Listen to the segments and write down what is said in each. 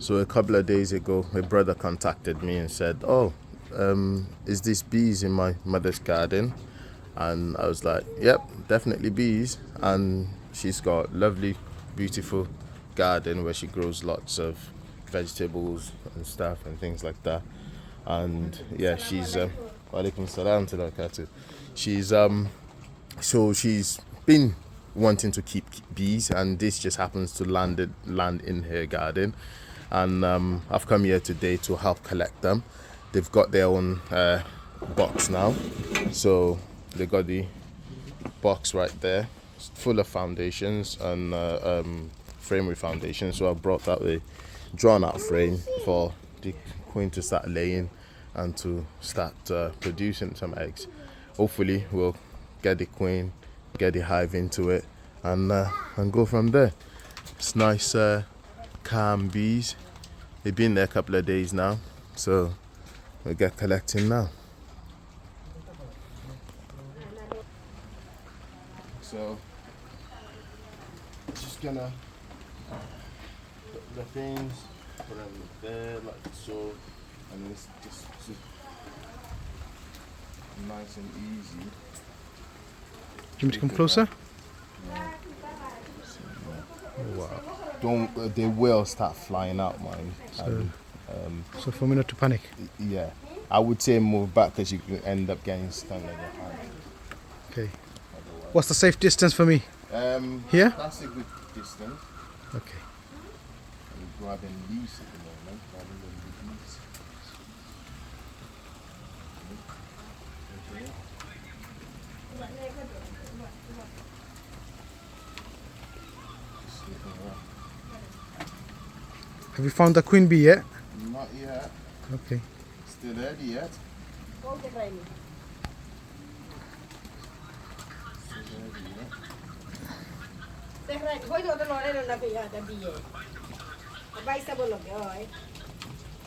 So a couple of days ago, my brother contacted me and said, "Oh, is this bees in my mother's garden?" And I was like, "Yep, definitely bees." And she's got lovely, beautiful garden where she grows lots of vegetables and stuff and things like that. And yeah, she's Walaikum salam to barakatuh. She's so she's been wanting to keep bees, and this just happens to land in her garden. And I've come here today to help collect them. They've got their own box now, so they got the box right there, full of foundations and framery foundations. So I brought out a drawn-out frame for the queen to start laying and to start producing some eggs. Hopefully, we'll get the queen, get the hive into it, and go from there. It's nice, calm bees. They've been there a couple of days now, so we'll get collecting now. So, just gonna put the things, put them there like so, and it's just nice and easy. Do you want me to come closer? Oh, wow. Don't they will start flying out, man. So for me not to panic. Yeah, I would say move back because you can end up getting stung in the hand. Okay. What's the safe distance for me? Here? That's a good distance. Okay. I'm grabbing leaves at the moment, rather than the bees. Just looking around. Have you found the queen bee yet? Not yet. Okay. Still early yet.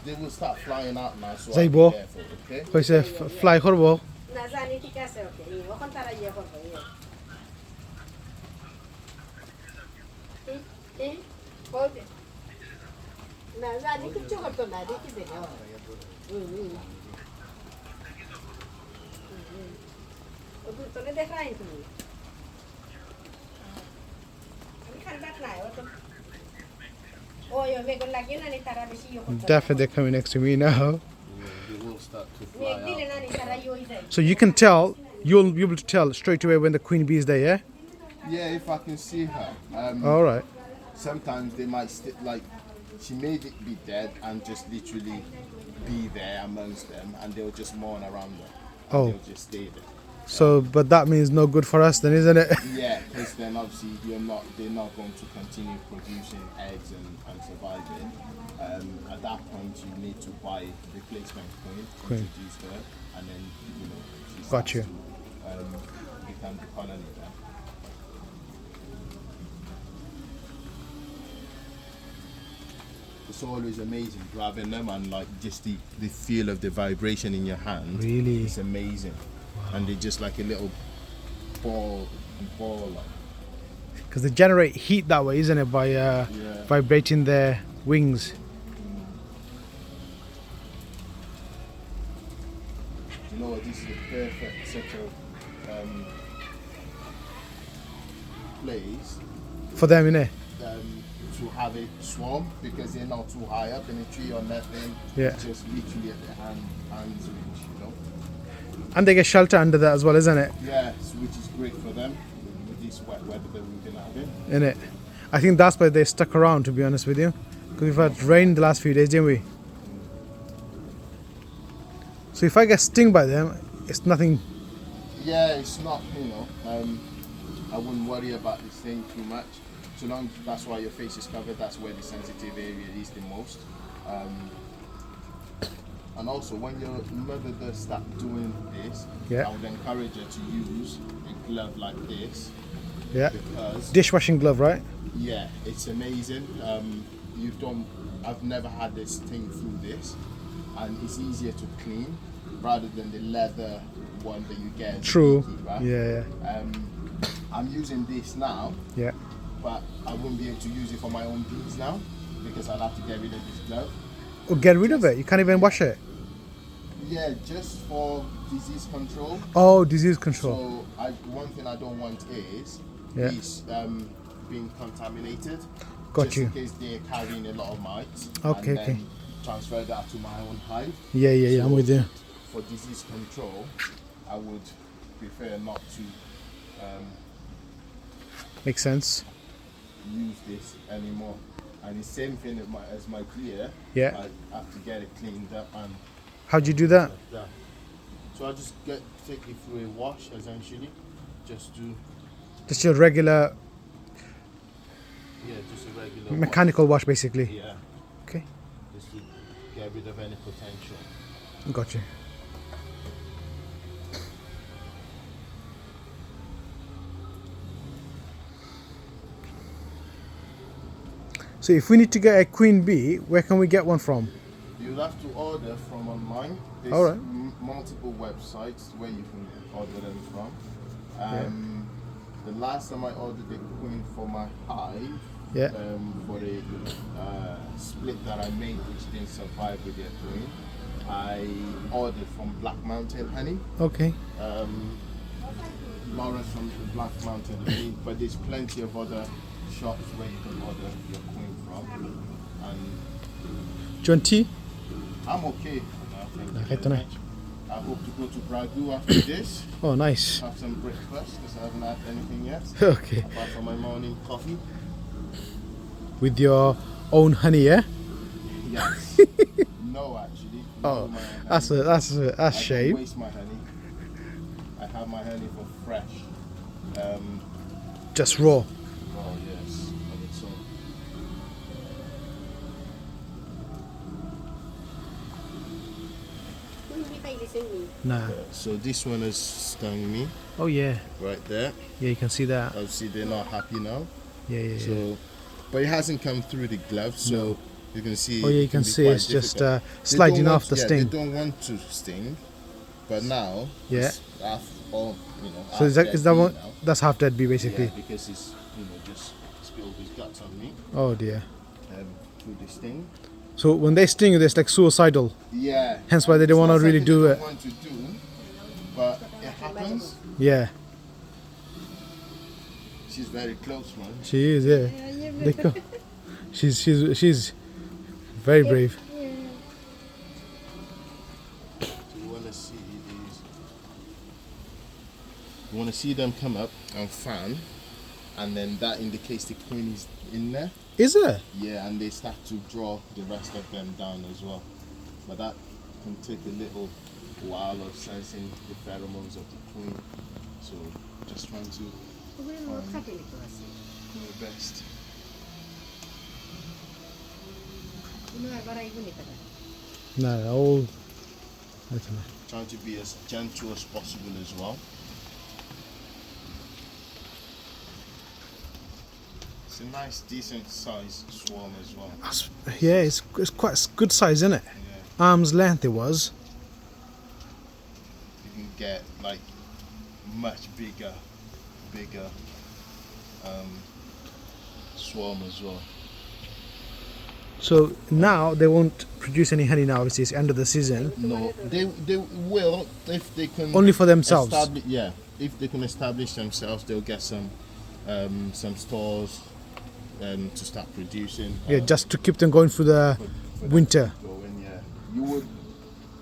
They will start flying out now, so I'll be Zaibo. careful, okay? কইছে fly করব। না জানি ঠিক আছে ওকে ওখান তারা ইয়ে করবে ওকে না জানি কিচ্ছু করতো না দেখি দেবে ও তোরে দেখাই তুমি আমি খান্দাত নাই ও তো ওই মেঘ লাগে না নি তারা বেশি ইয়ে করতো Definitely they're coming next to me now. They will start to fly মেঘ দিলে out. না নি তারা ইয়ে যায় So you can tell, you'll be able to tell straight away when the queen bee is there, yeah? Yeah, if I can see her. All right. Sometimes they might like she may be dead and just literally be there amongst them, and they'll just mourn around them. And Oh. they'll just stay there. So, but that means no good for us then, isn't it? Yeah, because then obviously they're not going to continue producing eggs and surviving. At that point, you need to buy replacement queen, introduce her, and then she Got starts you. to become the colony then. It's always amazing grabbing them, and like just the feel of the vibration in your hand. Really? It's amazing. And they're just like a little ball like. Because they generate heat that way, isn't it? By vibrating their wings. You know what, this is a perfect sort of place For them, innit? to have a swarm, because they're not too high up in a tree or nothing. Yeah. It's just literally at the hand's reach, And they get shelter under that as well, isn't it? Yeah, which is great for them with this wet weather that we've been having. Innit? I think that's why they stuck around, to be honest with you. Because we've had rain the last few days, didn't we? So if I get stung by them, it's nothing. Yeah, it's not, I wouldn't worry about this thing too much. So long, that's why your face is covered, that's where the sensitive area is the most. And also, when your mother does start doing this, Yeah. I would encourage her to use a glove like this. Yeah. Because, Dishwashing glove, right? yeah, it's amazing. I've never had this thing through this, and it's easier to clean rather than the leather one that you get. As a True. beekeeper. Yeah. I'm using this now, Yeah. but I won't be able to use it for my own bees now because I'll have to get rid of this glove. Oh, get rid of it. You can't even wash it. Yeah, just for disease control. Oh, disease control. So one thing I don't want is Yeah. these being contaminated. Got just you. in case they're carrying a lot of mites. Okay, and okay. then transfer that to my own hive. Yeah, yeah, yeah. I'm So with you. For disease control, I would prefer not to Makes sense. use this anymore. And the same thing as my gear. Yeah. I have to get it cleaned up and How'd you do that? like that. So I just take it through a wash essentially, just to Just your regular just a regular mechanical wash, basically. wash. Yeah, Okay. just to get rid of any potential. Got you. So if we need to get a queen bee, where can we get one from? You'll have to order from online. There's Alright. multiple websites where you can order them from. Yeah. The last time I ordered a queen for my hive, Yeah. for a split that I made which didn't survive with their queen, I ordered from Black Mountain Honey. Okay. Lawrence from the Black Mountain Honey, but there's plenty of other shops where you can order your queen from. And Do you want tea? I'm okay. Thank you Okay, very tonight. much. I hope to go to Bragoo after this, Oh, nice. have some breakfast because I haven't had anything yet, Okay. apart from my morning coffee. With your own honey, yeah? Yes. No, actually. No, Oh, my that's honey. a I shame. don't waste my honey. I have my honey for fresh. Just raw. Oh yes, on its own. Hindi kayo listen me. Nah. So this one has stung me Oh yeah. right there. Yeah, you can see that. Obviously they're not happy now. Yeah, yeah, yeah. So, but it hasn't come through the glove, so you can see. Oh yeah, you it can be see quite it's just difficult. They sliding don't off want- the yeah, sting. They don't want to sting, but now Yeah. it's half, all, So is that half is that dead one? now. That's half dead bee, basically. Yeah, because it's just spilled his guts on me Oh dear. through the sting. So when they sting you, it's like suicidal. Yeah. Hence why they don't It's wanna not really something do they it. don't want to do, but it happens. Yeah, She's very close, man. she is. Yeah. They go. She's very brave. So you want to see these. You want to see them come up and fan, and then that indicates the queen is in there. Is it? Yeah, and they start to draw the rest of them down as well. But that can take a little while of sensing the pheromones of the queen. So just trying to do my best. No, old. I don't know. Trying to be as gentle as possible as well. It's a nice, decent sized swarm as well. Yeah, it's quite good size, isn't it? Yeah, Arm's length it was. you can get like much bigger swarm as well. So now they won't produce any honey now. Obviously, it's end of the season. No, they will if they can Only for themselves. Yeah, if they can establish themselves, they'll get some stores to start producing. Yeah, just to keep them going through the for them winter. to go in, yeah.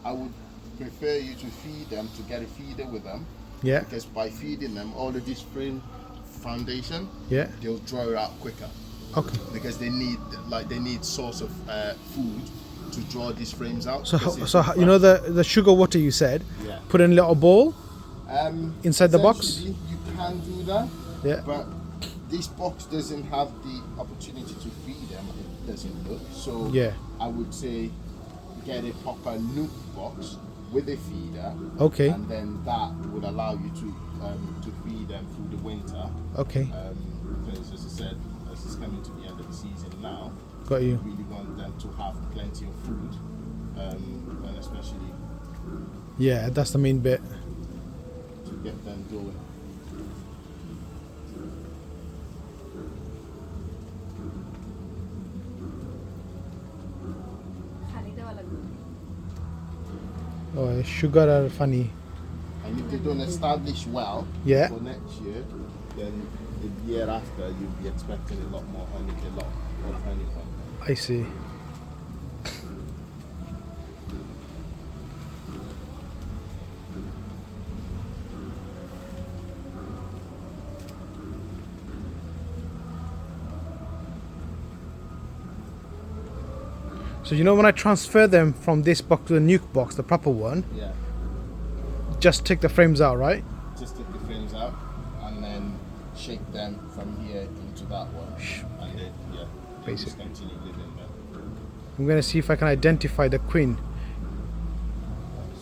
I would prefer you to feed them, to get a feeder with them, Yeah, because by feeding them all of this frame foundation, yeah. they'll draw it out quicker. Okay. Because they need source of food to draw these frames out. So, because it's you know the sugar water you said, Yeah. put in a little bowl. Inside the box? essentially, you can do that, Yeah. but this box doesn't have the opportunity to feed them. It doesn't look so. Yeah. I would say get a proper nuke box with a feeder. Okay. And then that would allow you to feed them through the winter. Okay. Because as I said, as it's coming to the end of the season now, Got you. really want them to have plenty of food, and especially Yeah, that's the main bit. to get them going. Oh, sugar are funny. And if they don't establish well Yeah. for next year, then the year after you'll be expecting a lot more honey, a lot of honey from them. I see. So you know when I transfer them from this box to the nuke box, the proper one, Yeah. just take the frames out, right? Just take the frames out and then shake them from here into that one. And then, yeah, you just continue living there. I'm gonna see if I can identify the queen.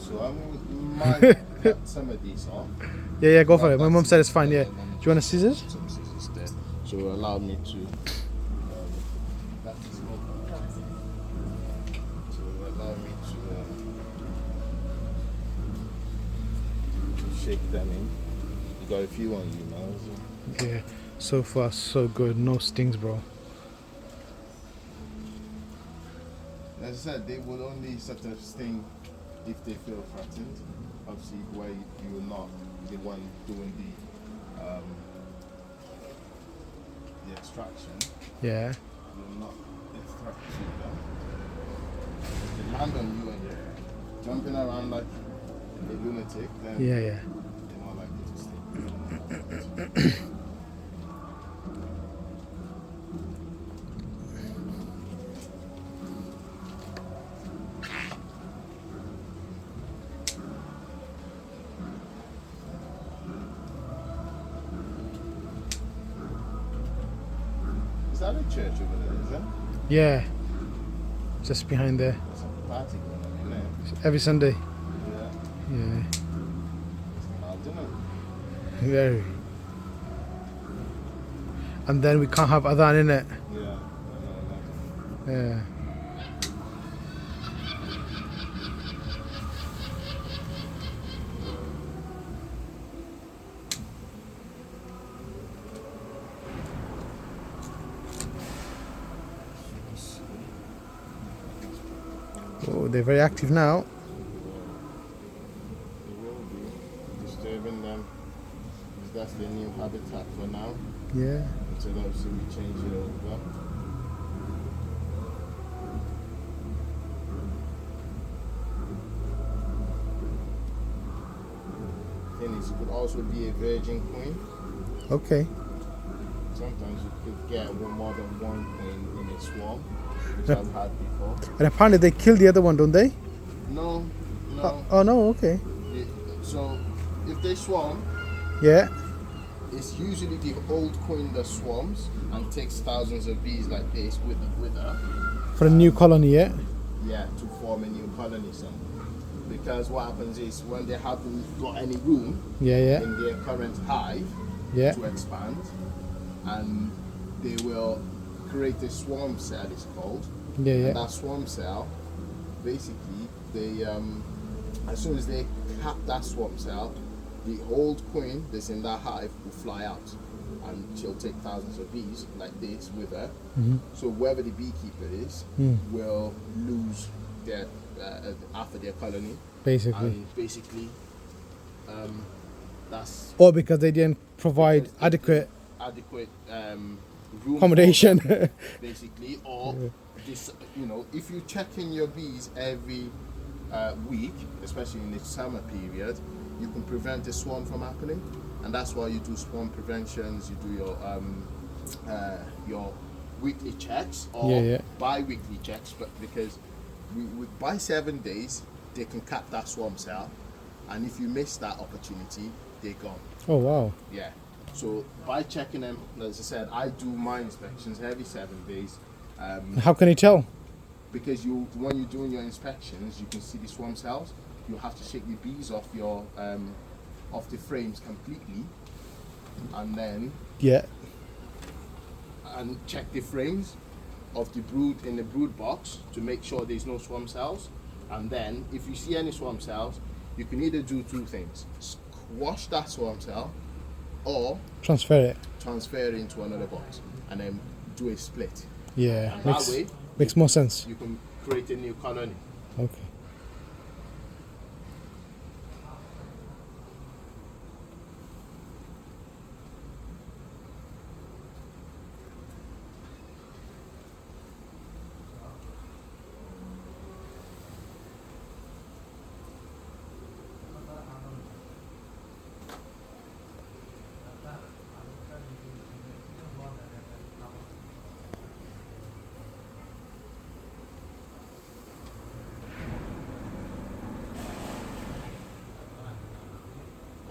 So I might cut some of these off. Yeah, go for it. My mom said it's fine, yeah. Do you want a scissors? Some scissors there. So allow me to. That is not. So allow me to shake them in. You got a few on you now. So. Yeah. So far, so good. No stings, bro. As I said, they will only sort of sting if they feel threatened. Obviously, where you're not the one doing the extraction, Yeah. you're not extract them. If they land on you and you're jumping around like a lunatic, then Yeah, yeah. they're more likely to sting. Is that a church over there, is that? Yeah. Just behind there. There's a party going on in there. Every Sunday. Yeah. Yeah. It's mad, isn't it? Very. And then we can't have adhan in it. Yeah. I know, Yeah. Oh, they're very active now. It will be disturbing them because that's their new habitat for now. Yeah. Until obviously we change it over. Thing is, it could also be a virgin queen. Okay. Sometimes you could get more than one queen in a swarm, which I've had before. And apparently they kill the other one, don't they? No, no. Oh no, okay. So if they swarm, Yeah. it's usually the old queen that swarms and takes thousands of bees like this with her. For a new colony, yeah? Yeah, to form a new colony somewhere. Because what happens is when they haven't got any room Yeah, yeah. in their current hive Yeah. to expand, and they will create a swarm cell, it's called. Yeah, And yeah. that swarm cell, basically, they as soon as they cap that swarm cell, the old queen that's in that hive will fly out, and she'll take thousands of bees like this with her. So whoever the beekeeper is will lose their half of their colony, Basically. and basically, that's Or because they didn't provide adequate adequate room accommodation. for them, basically, or this, you know, if you check in your bees every week, especially in the summer period, you can prevent the swarm from happening, and that's why you do swarm preventions. You do your weekly checks or Yeah, yeah. bi-weekly checks, but because by 7 days they can cap that swarm cell, and if you miss that opportunity, they're gone. Oh wow. Yeah. So by checking them, as I said, I do my inspections every 7 days. How can you tell? Because when you're doing your inspections, you can see the swarm cells. You have to shake the bees off your off the frames completely, and then Yeah. check the frames of the brood in the brood box to make sure there's no swarm cells. And then if you see any swarm cells, you can either do two things: squash that swarm cell, or Transfer it. transfer it into another box, and then do a split. Yeah. And that way, Makes more sense. you can create a new colony. Okay.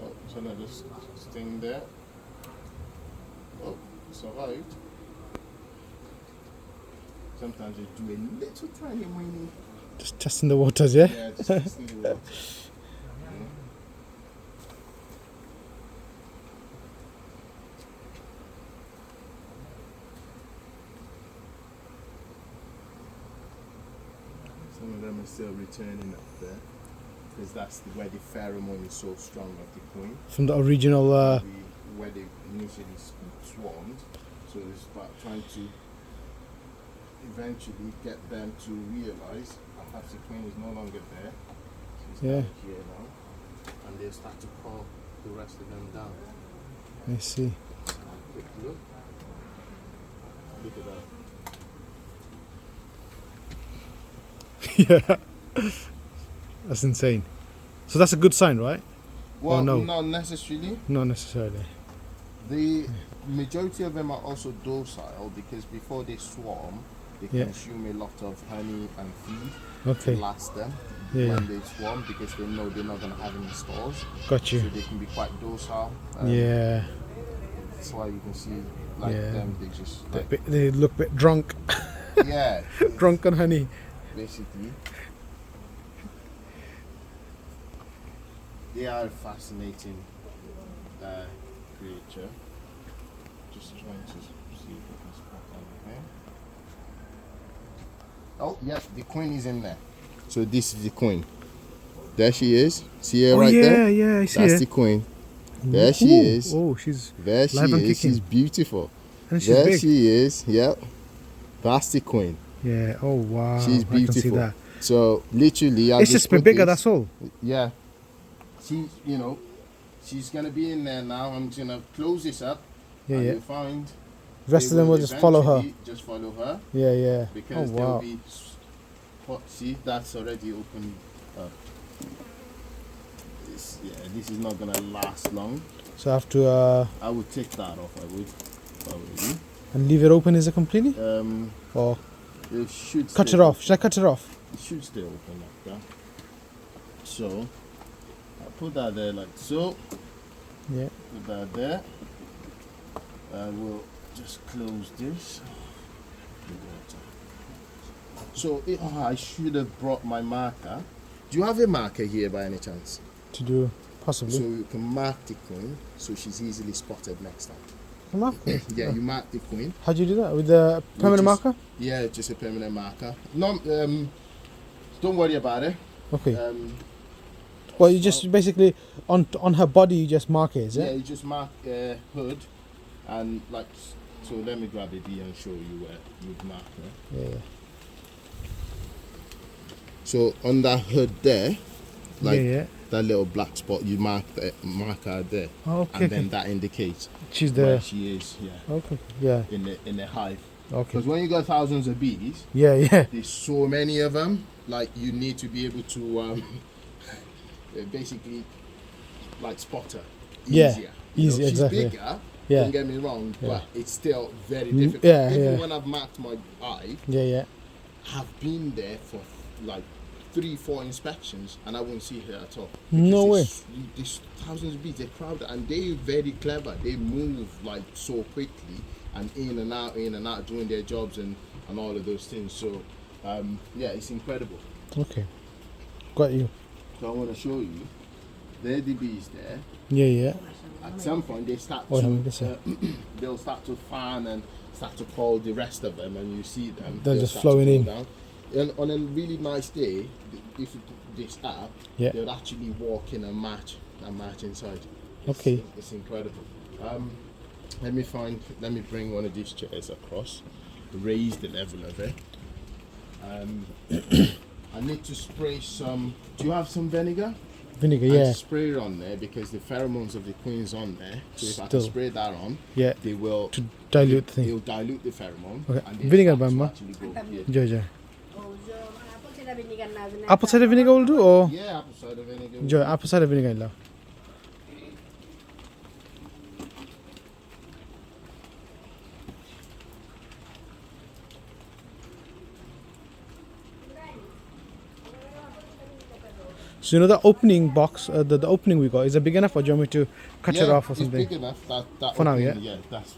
Oh, so now just sting there. Oh, survived. Sometimes they do a little tiny whiny. Just testing the waters, yeah? Yeah, just testing the water. Some of them are still returning up there because that's where the pheromone is so strong of the queen. From the original. Where they initially swarmed. So it's about trying to eventually get them to realize perhaps the queen is no longer there. She's Yeah. here now. And they'll start to call the rest of them down. I see. Quick look. Look at that. Yeah. That's insane. So that's a good sign, right? Well, no? not necessarily. Not necessarily. The majority of them are also docile because before they swarm, they Yeah. consume a lot of honey and feed Okay. to last them Yeah, when they swarm because they know they're not going to have any stores. Got you. So they can be quite docile. Yeah. That's why you can see like Yeah. them, they just like, They look a bit drunk. yeah, Drunk on honey. basically. They are a fascinating creature. Just trying to see if I can spot anything. Oh, yeah, the queen is in there. So this is the queen. There she is. See her Oh right yeah, there? yeah, I see That's her. the queen. There she Ooh. is. Oh, she's There she live and is. kicking. She's beautiful. and she's There big. she is. Yep. That's the queen. Yeah. Oh wow. She's I can see beautiful. that. So literally, I It's just a bit put bigger. this- That's all. Yeah. She, she's gonna be in there now. I'm just gonna close this up. Yeah, and yeah. you'll find. The rest they of them will just follow her. eventually Just follow her Yeah, yeah. because Oh they'll wow. be. See, that's already open up. This is not gonna last long. So I have to I would take that off. I would. If I were you. and leave it open. Is it completely? Or It should cut stay it off? Should I cut it off? It should stay open like that. So I put that there like so. Yeah. Put that there. I will just close this. So I should have brought my marker. Do you have a marker here by any chance? To do possibly. So you can mark the queen so she's easily spotted next time. Mark? Yeah, you mark the queen. How do you do that with the permanent is- marker? Yeah, just a permanent marker. No, don't worry about it. Okay. Well, you just basically on her body you just mark it, is yeah, it? you just mark hood and like. So let me grab it here and show you where you'd mark her. Yeah. So on that hood there, like yeah. that little black spot, you mark her there, Oh, okay. and then Okay. that indicates She's where there. she is. Yeah, Okay. Yeah. in the hive. Okay. Because when you got thousands of bees, Yeah. Yeah. there's so many of them. Like you need to be able to basically like spot her Yeah, easier. You know, easy, she's exactly. bigger. Yeah. Don't get me wrong, Yeah. but it's still very Mm, difficult. yeah, Even yeah. when I've marked my hive, Yeah. Yeah. have been there for like 3-4 inspections and I won't see her at all. No way. There's thousands of bees, they're crowded and they're very clever. They move like so quickly and in and out doing their jobs and all of those things. So yeah, it's incredible. Okay. Got you. So I want to show you, there are the bees there. Yeah. Yeah. At some point they start Oh, to, this way. they'll start to fan and start to call the rest of them and you see them. They're they'll just start to flowing go in. down. And on a really nice day, if you put this up, Yeah. they'll actually walk in and march inside. Okay. It's incredible. Let me bring one of these chairs across, raise the level of it. And need to spray some. Do you have some vinegar? Vinegar, And yeah. spray it on there because the pheromones of the queen's on there. So if I can Still. spray that on, Yeah. they will To dilute the thing. They'll dilute the pheromone. Okay. And they'll Vinegar, start to Bamba. actually go, yeah. Joy. Oh, so apple cider vinegar na zina. Apple cider vinegar will do, or Yeah, apple cider vinegar. Joy, apple cider vinegar now. So you know the opening box, the opening we got, is it big enough, or do you want me to cut it off or something? It's big enough. That For now, opening, yeah? that's.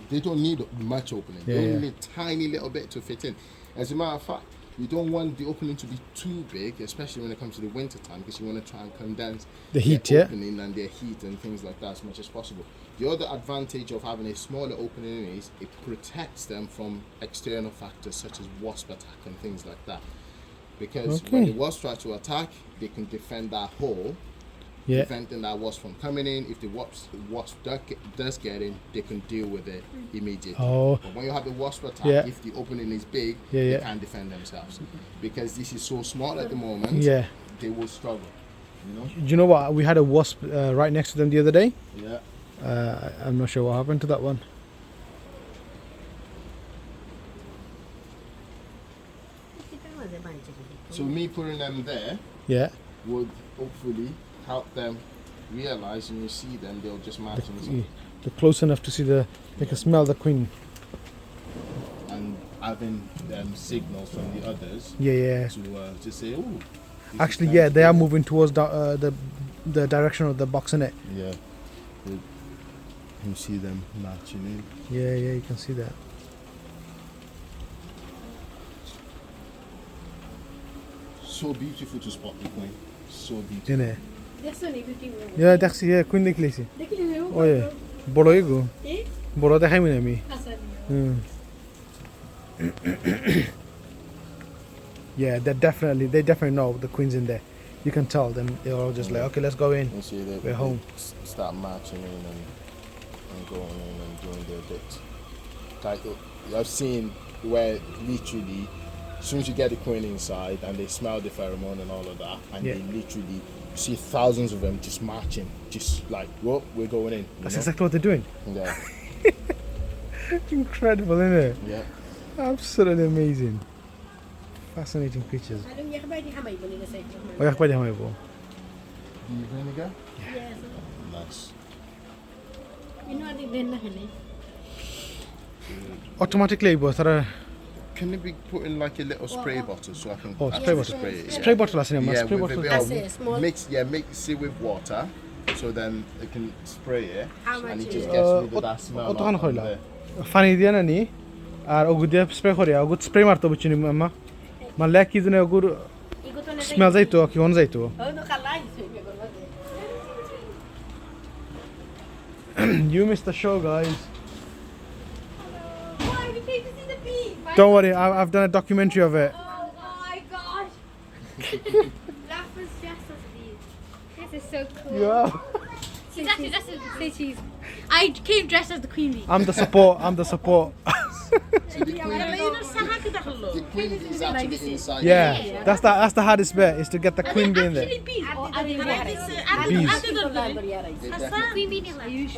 They don't need much opening. Yeah, They only yeah. need a tiny little bit to fit in. As a matter of fact, you don't want the opening to be too big, especially when it comes to the winter time, because you want to try and condense The heat, their yeah? opening and their heat and things like that as much as possible. The other advantage of having a smaller opening is it protects them from external factors such as wasp attack and things like that. Because when Okay. the wasp try to attack, they can defend that hole, Yeah. preventing that wasp from coming in. If the wasp does get in, they can deal with it immediately. Oh. But when you have the wasp attack, Yeah. if the opening is big, Yeah, they yeah. can't defend themselves. Because this is so small at the moment, Yeah. they will struggle. You know? Do you know what? We had a wasp right next to them the other day. Yeah. I'm not sure what happened to that one. So me putting them there Yeah. would hopefully help them realize, and you see them, they'll just march inside. They're close enough to see they can smell the queen. And having signals from the others Yeah, yeah. to say, oh. this is Actually, time yeah, to they go are in." moving towards the direction of the box, in it. Yeah. You see them marching in. Yeah, yeah, you can see that. So beautiful to spot the queen. So beautiful. In it. That's only 15 minutes. Yeah, দেখছি yeah, queen দেখলেছি ওই বড় এগো বড় দেখাই মানে আমি Yeah, they definitely know the queen's in there. You can tell them. They're all just like, okay, let's go in. You see We're home. Start marching in and going in and doing their bit. Like I've seen where literally, as soon as you get the queen inside and they smell the pheromone and all of that, and Yeah. they literally see thousands of them just marching, just like, whoa, we're going in. That's exactly what they're doing. Yeah, Incredible, isn't it? yeah. Absolutely amazing. Fascinating creatures. Anong yakbay di hamay bali na sa ito? Oh, yeah, pwede hamay po. The vinegar? Yes. Nice. Inuadi din na hali. Automatically, both are. Can it be put in like a little spray bottle so I can Oh, actually spray bottle. spray it? Spray bottle, I see. Yeah, Spray with a bottle. bit I see, small. mix it with water, so then it can spray it, How and much it just is gets rid of that smell. অতখান on হইলা there. Funny দিয়া নানি আর ওগু দিয়ে spray করে ওগু spray মারতো বুঝছিনি মামা মারলে কি জানে ওগুর Iko to na স্মেল যাইতো কি অন যাইতো Oh, no kalay. So, may gulwa You missed the show, guys. Why? We came to see the bee. Don't worry, I've done a documentary of it. Oh my gosh! That was just as big. This is so cool. Yeah. She's actually dressed as the cheese. I came dressed as the queen bee. I'm the support. I'm the support. So the queen is actually inside. Yeah, that's the hardest bit is to get the queen bee in there. Actually bees. Or are they Bees. queen bee in like?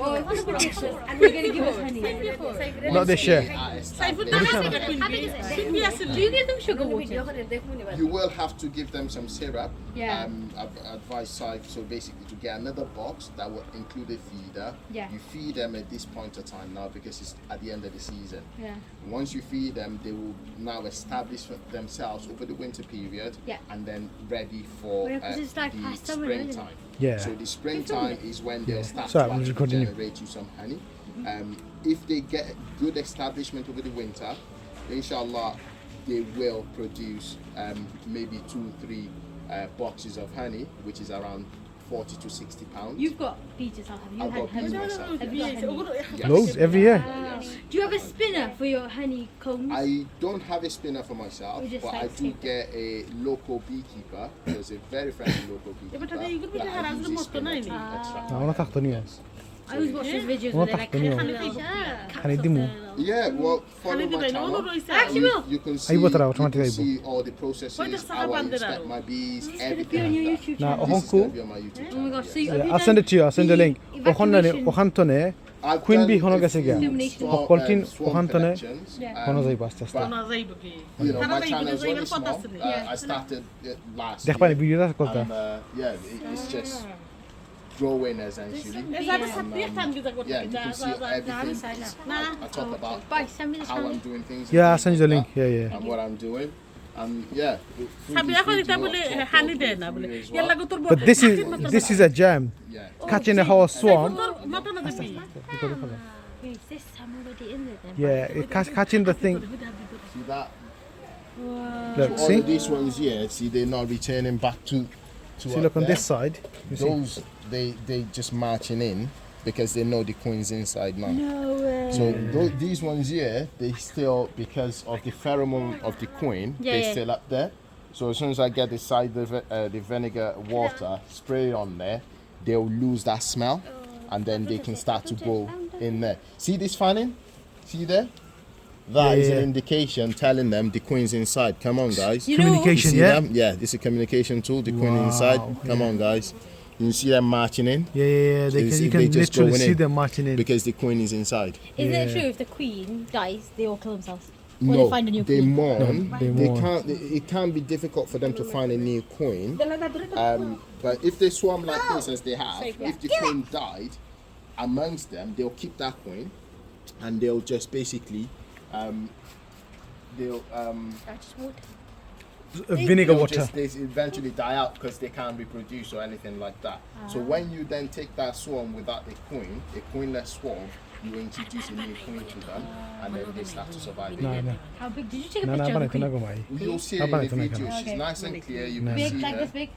And we're going to give us honey. Not this year. How big is it? Do you give them sugar water? You will have to give them some syrup. Yeah. Advice side. So basically, to get another box that will include a feeder. Yeah. You feed them at this point of time now because it's at the end of the season. Yeah. Once you feed them, they will now establish themselves over the winter period, Yeah. and then ready for Yeah, 'cause it's like the past summer, isn't it? springtime. Yeah. So the springtime is when they'll start Sorry, to I'm just actually continue. generate you some honey. If they get good establishment over the winter, inshallah, they will produce maybe 2-3 boxes of honey, which is around 40 to 60 pounds. You've got bees yourself, have you? I've got honey? bees myself. Have you had honey? Yes. Loads every year. Do you have a spinner for your honeycombs? I don't have a spinner for myself, Or just but like I do stick get a local beekeeper. There's a very friendly local beekeeper that I use a spinner to extract. I want to talk to you. I always watch those videos What where they like happened, kind yo? of cats Can I off demo? the- Yeah, well, follow my channel. Actually, will. You can see, Aí botará you automatic can aí, see all the processes, how I inspect my bees, everything like that. Now, This is Honku, going to be on my YouTube Oh my channel. gosh, so yes. you, I'll send it to you. I'll send the link. evacuation. Ohantone, I've Queen done bee hono a gase few gya. swarm, Okoltin swarm ohantone collections, hono zai basta sta. you know, my channel is really small. I started it last Dekh pani year. video ta kolta. And, yeah, it's just growing essentially. And, yeah, you can see everything. I talk about Bye, send me the how I'm channel. doing things. Yeah, I'll send you the link. Yeah, yeah. And what I'm doing. And yeah, Sabi ako nita bole honey din na bole. Yalla go turbo. But this is a jam. yeah. Catching a whole swarm. Mata na gabi. Wait, is this some already in there then? Yeah, catching the thing. See that? Look, All see? of these ones here, see they're not returning back to See, up look on there. this side. You see? Those they just marching in because they know the queen's inside now. No way. So these ones here, they still, because of the pheromone of the queen, Yeah, they yeah. still up there. So as soon as I get the side of the vinegar water, spray it on there, they'll lose that smell, and then they can start to go in there. See this fanning? See there? That is Yeah, an yeah. indication telling them the queen's inside. Come on, guys. You know- Communication, See yeah? them? Yeah, this is a communication tool. The queen inside. Come on, guys. You see them marching in Yeah, yeah, yeah. So you You see can they just literally going see in. them marching in. because the queen is inside. Is it Yeah. true if the queen dies, they all kill themselves? Or No, they find a new they queen? mourn. they They mourn. can't. It can be difficult for them to find a new queen. But if they swarm like this as they have, if the queen died amongst them, they'll keep that queen, and they'll just basically, they'll Vinegar they'll water. just they eventually die out because they can't reproduce or anything like that. So when you then take that swarm without a queenless swarm, you introduce a new queen to them, and then they start to survive. No, again. no. How big? Did you take a No, no, picture of the abang itu queen? nak gomai. You'll see How it in about the it, Tanaka? video. She's Okay. nice and clear. You can Big, see like her. this big?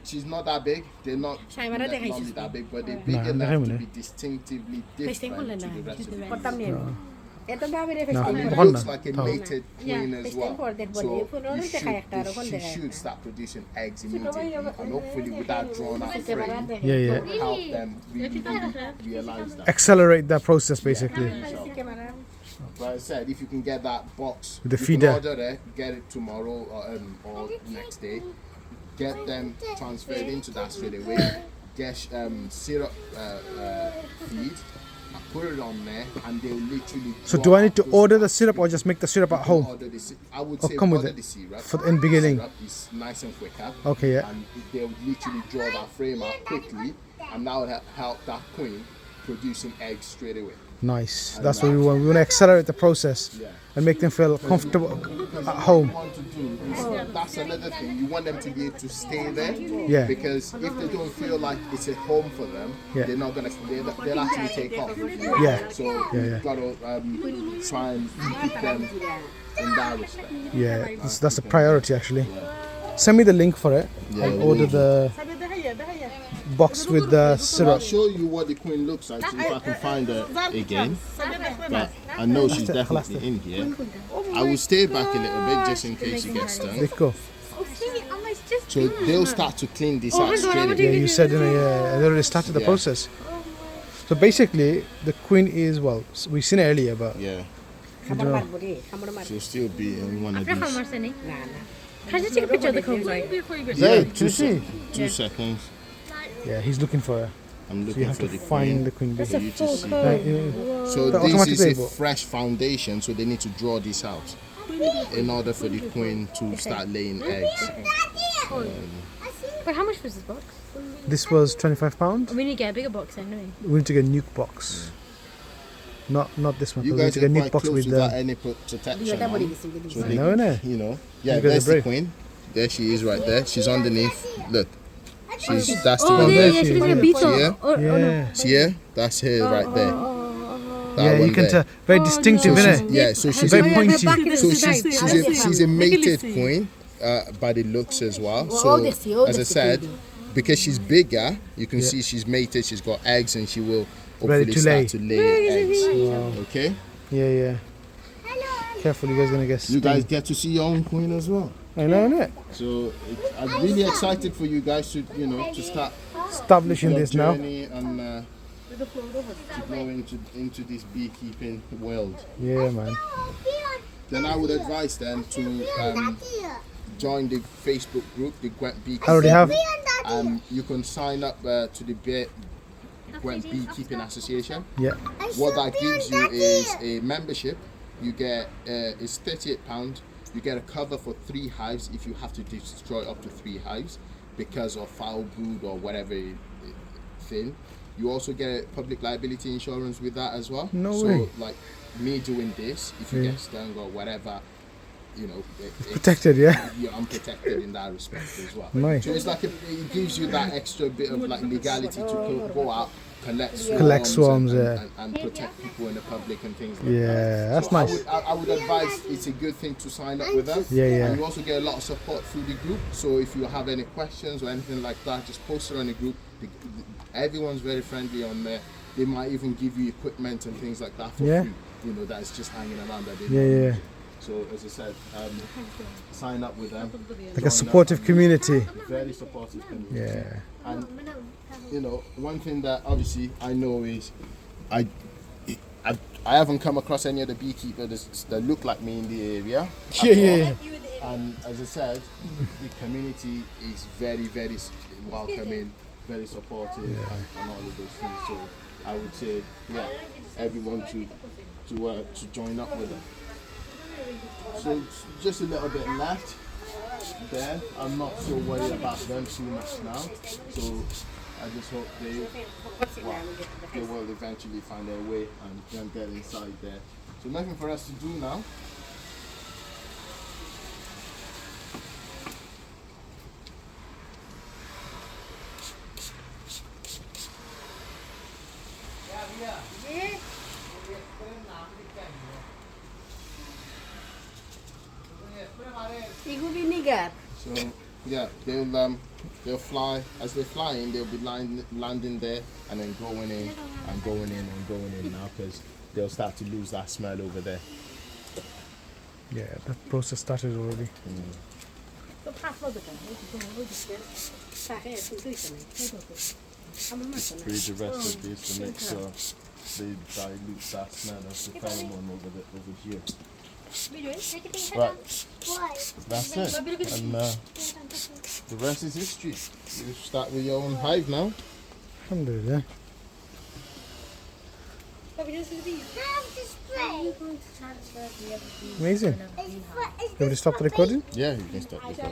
She's not that big. They're not Shai mana teh normally Jesus. that big, but they're Nah, big nah, enough to nah. be distinctively different to the rest of the queens. Pertama. Itu dah beri Nah, festival. It Bukan looks lah. like a Tahu. mated queen as well. important body. So Pun orang you tak kayak should, taruh kon she deh. should start producing eggs immediately, and hopefully with that drawn out frame, Yeah, yeah. will help them really realize that. Accelerate that process basically. But as I said, if you can get that box, With the you feeder. can order it, get it tomorrow or next day, get them transferred into that straight away, get syrup feed, and put it on there, and they'll literally. So draw do I need out to those order the eggs. syrup or just make the syrup at home? Order the I would Or say come with order it the syrup. for in beginning? Syrup is nice and quicker. Okay, yeah. And they'll literally draw that frame out quickly, and that would help that queen producing eggs straight away. Nice. That's what we want. We want to accelerate the process Yeah. and make them feel comfortable Because at what home. you want to do is, that's another thing. You want them to be able to stay there. Yeah. Because if they don't feel like it's a home for them, Yeah. they're not gonna. They'll actually take off. Yeah. So Yeah, you've got to try and keep them in that respect. Yeah, that's a priority actually. Send me the link for it. Yeah, I'll order the box with the I'll syrup. show you what the queen looks like. So if I can find her again, but I know she's definitely in here. I will stay back a little bit just in case she gets stung. Let's go. So they'll start to clean this out straight Yeah, away. you said they already started the Yeah. process. So basically, the queen is we've seen it earlier, but Yeah, Kamu mat budi, kamu mat. she'll still be in one of How these. much, Sunny? Nah, nah. Can you take a picture of the queen? Yeah, Can you see? 2 seconds. Yeah, he's looking for her. I'm So you looking have for to the find queen. the queen bee. For you to see. So The this automatic is a label. fresh foundation, so they need to draw this out in order for the queen to start laying eggs. But how much was this box? This was £25. We need to get a bigger box then, don't we? We need to get a nuke box. Not this one. You We need guys to are get a nuke quite box close with without the. any protection Dah budi on. di sini. So I they, know, innit? you know, yeah, You guys there's are the brave. queen. There she is right there. She's underneath. Look, that's the Oh, one yeah, there. yeah, she's like a Yeah. beetle. Yeah. Oh, no. Yeah, See her? That's her right there. That yeah. You one can there. tell. Very distinctive, So innit? she's, yeah, so she's Very a, pointy. so she's a mated queen by the looks as well. So as I said, because she's bigger, you can see she's mated. She's got eggs, and she will Ready hopefully to start lay. to lay eggs. Okay, Yeah, yeah. Careful, you guys gonna get. you guys stung. get to see your own queen as well. I know, innit? So I'm really excited for you guys to to start Establishing your this now. journey and to go into this beekeeping world. Yeah, man. Then I would advise them to join the Facebook group, the Gwent Beekeeper. I already have. You can sign up to the Gwent Beekeeping Association. Yeah. What that gives you is a membership. You get it's £38. You get a cover for 3 hives if you have to destroy up to 3 hives because of foul brood or whatever thing. You also get public liability insurance with that as well. No so way. like me doing this, if you get stung or whatever, you know, Protected, yeah. you're unprotected in that respect as well. Nice. So it's like it gives you that extra bit of like legality to go out, Collect swarms, and protect people in the public and things like that. Yeah, that's So nice. I would advise it's a good thing to sign up with them. Yeah, yeah. And you also get a lot of support through the group. So if you have any questions or anything like that, just post it on the group. Everyone's very friendly on there. They might even give you equipment and things like that for free. You know, that's just hanging around that they don't use it. So as I said, sign up with them. Like a supportive community. Very supportive community. Yeah. And you know, one thing that obviously I know is I haven't come across any other beekeepers that look like me in the area. Yeah. And as I said, the community is very, very welcoming, very supportive, and all of those things. So I would say, yeah, everyone to join up with them. So just a little bit left there. I'm not so worried about them too much now. So I just hope they will eventually find their way and get inside there. So nothing for us to do now. Igu vinegar. So yeah, they'll fly. As they're flying, they'll be landing there and then going in and going in and going in now because they'll start to lose that smell over there. Yeah, that process started already. Spray the rest of this to make sure they dilute that smell of the pheromone over here. Right, that's it. And the rest is history. You start with your own hive now. Alhamdulillah. Amazing. You want to stop the recording? Yeah, you can start with that.